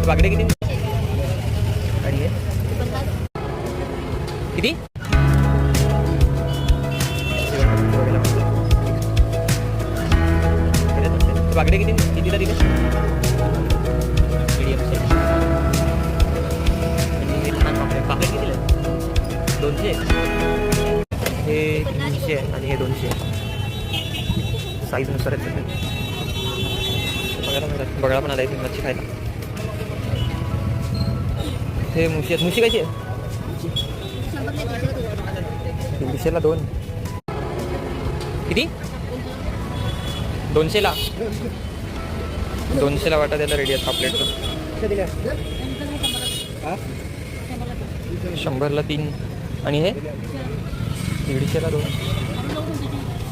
बागडे किती आणि हे किती बागडे किती कितीला दिले मीडियमचे आणि हे छान पापलेट कितीला 200 हे 300 आणि हे 200 साईजनुसार आहेत बघायला पण आला आहे मच्छी खायला. हे मुशी आहेत. मुशी कशी आहे 200ला 2 किती 200ला 200ला वाटा द्यायला रेडी आहेत पापलेटचं. 100ला 3 आणि हे 150ला 2